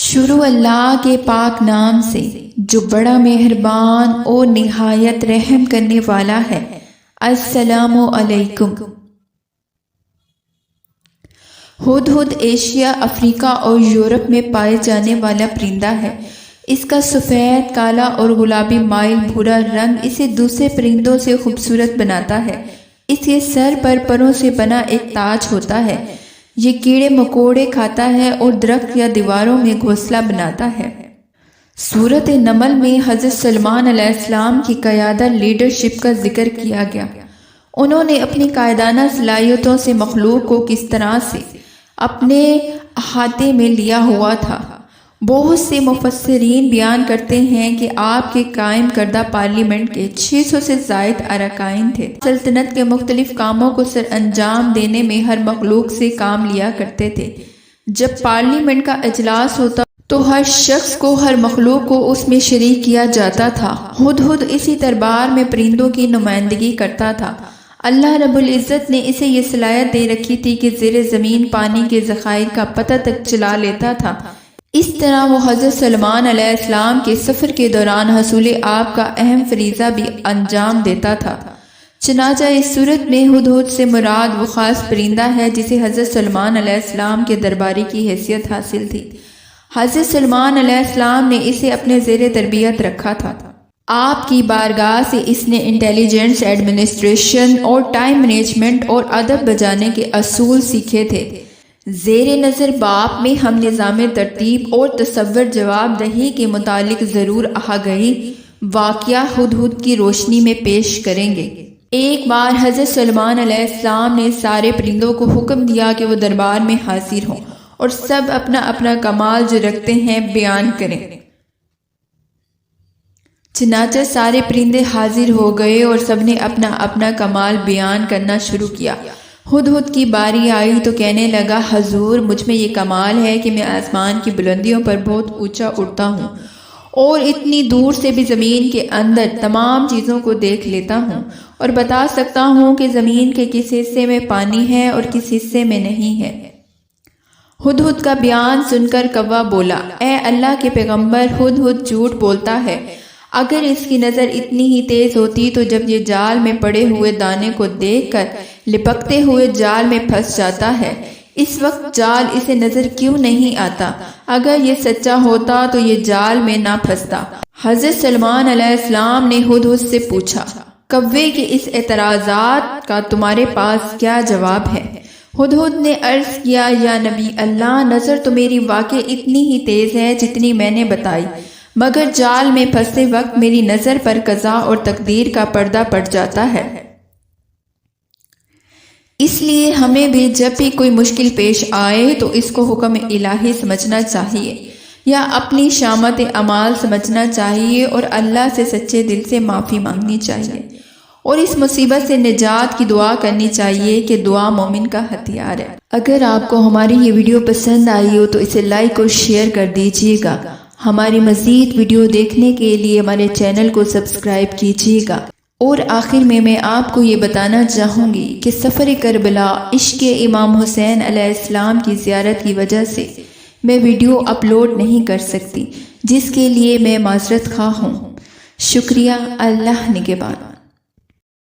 شروع اللہ کے پاک نام سے جو بڑا مہربان اور نہایت رحم کرنے والا ہے۔ السلام علیکم۔ ہدہد ایشیا، افریقہ اور یورپ میں پائے جانے والا پرندہ ہے۔ اس کا سفید، کالا اور گلابی مائل بھورا رنگ اسے دوسرے پرندوں سے خوبصورت بناتا ہے۔ اس کے سر پر پروں سے بنا ایک تاج ہوتا ہے۔ یہ کیڑے مکوڑے کھاتا ہے اور درخت یا دیواروں میں گھونسلہ بناتا ہے۔ سورۃ نمل میں حضرت سلیمان علیہ السلام کی قیادت لیڈرشپ کا ذکر کیا گیا۔ انہوں نے اپنی قائدانہ صلاحیتوں سے مخلوق کو کس طرح سے اپنے احاطے میں لیا ہوا تھا۔ بہت سے مفسرین بیان کرتے ہیں کہ آپ کے قائم کردہ پارلیمنٹ کے 600 سے زائد ارکان تھے۔ سلطنت کے مختلف کاموں کو سر انجام دینے میں ہر مخلوق سے کام لیا کرتے تھے۔ جب پارلیمنٹ کا اجلاس ہوتا تو ہر شخص کو، ہر مخلوق کو اس میں شریک کیا جاتا تھا۔ ہدہد اسی دربار میں پرندوں کی نمائندگی کرتا تھا۔ اللہ رب العزت نے اسے یہ صلاحیت دے رکھی تھی کہ زیر زمین پانی کے ذخائر کا پتہ تک چلا لیتا تھا۔ اس طرح وہ حضرت سلیمان علیہ السلام کے سفر کے دوران حصول آب کا اہم فریضہ بھی انجام دیتا تھا۔ چنانچہ اس صورت میں ہدہد سے مراد وہ خاص پرندہ ہے جسے حضرت سلیمان علیہ السلام کے درباری کی حیثیت حاصل تھی۔ حضرت سلیمان علیہ السلام نے اسے اپنے زیر تربیت رکھا تھا۔ آپ کی بارگاہ سے اس نے انٹیلیجنس، ایڈمنسٹریشن اور ٹائم مینجمنٹ اور ادب بجانے کے اصول سیکھے تھے۔ زیر نظر باب میں ہم نظام ترتیب اور تصور جواب دہی کے متعلق ضرور آگہی واقعہ ہدہد کی روشنی میں پیش کریں گے۔ ایک بار حضرت سلیمان علیہ السلام نے سارے پرندوں کو حکم دیا کہ وہ دربار میں حاضر ہوں اور سب اپنا اپنا کمال جو رکھتے ہیں بیان کریں۔ چنانچہ سارے پرندے حاضر ہو گئے اور سب نے اپنا اپنا کمال بیان کرنا شروع کیا۔ ہدہد کی باری آئی تو کہنے لگا، حضور، مجھ میں یہ کمال ہے کہ میں آسمان کی بلندیوں پر بہت اونچا اڑتا ہوں اور اتنی دور سے بھی زمین کے اندر تمام چیزوں کو دیکھ لیتا ہوں اور بتا سکتا ہوں کہ زمین کے کس حصے میں پانی ہے اور کس حصے میں نہیں ہے۔ ہدہد کا بیان سن کر کوا بولا، اے اللہ کے پیغمبر، ہدہد جھوٹ بولتا ہے۔ اگر اس کی نظر اتنی ہی تیز ہوتی تو جب یہ جال میں پڑے ہوئے دانے کو دیکھ کر لپکتے ہوئے جال میں پھنس جاتا ہے، اس وقت جال اسے نظر کیوں نہیں آتا؟ اگر یہ سچا ہوتا تو یہ جال میں نہ پھنستا۔ حضرت سلیمان علیہ السلام نے ہدہد سے پوچھا، کوے کے اس اعتراضات کا تمہارے پاس کیا جواب ہے؟ ہدہد نے عرض کیا، یا نبی اللہ، نظر تو میری واقع اتنی ہی تیز ہے جتنی میں نے بتائی، مگر جال میں پھنستے وقت میری نظر پر قضا اور تقدیر کا پردہ پڑ جاتا ہے۔ اس لیے ہمیں بھی جب بھی کوئی مشکل پیش آئے تو اس کو حکم الہی سمجھنا چاہیے یا اپنی شامت اعمال سمجھنا چاہیے اور اللہ سے سچے دل سے معافی مانگنی چاہیے اور اس مصیبت سے نجات کی دعا کرنی چاہیے کہ دعا مومن کا ہتھیار ہے۔ اگر آپ کو ہماری یہ ویڈیو پسند آئی ہو تو اسے لائک اور شیئر کر دیجیے گا۔ ہماری مزید ویڈیو دیکھنے کے لیے ہمارے چینل کو سبسکرائب کیجیے گا۔ اور آخر میں آپ کو یہ بتانا چاہوں گی کہ سفر کربلا، عشق امام حسین علیہ السلام کی زیارت کی وجہ سے میں ویڈیو اپلوڈ نہیں کر سکتی، جس کے لیے میں معذرت خواہ ہوں۔ شکریہ۔ اللہ نگہبان۔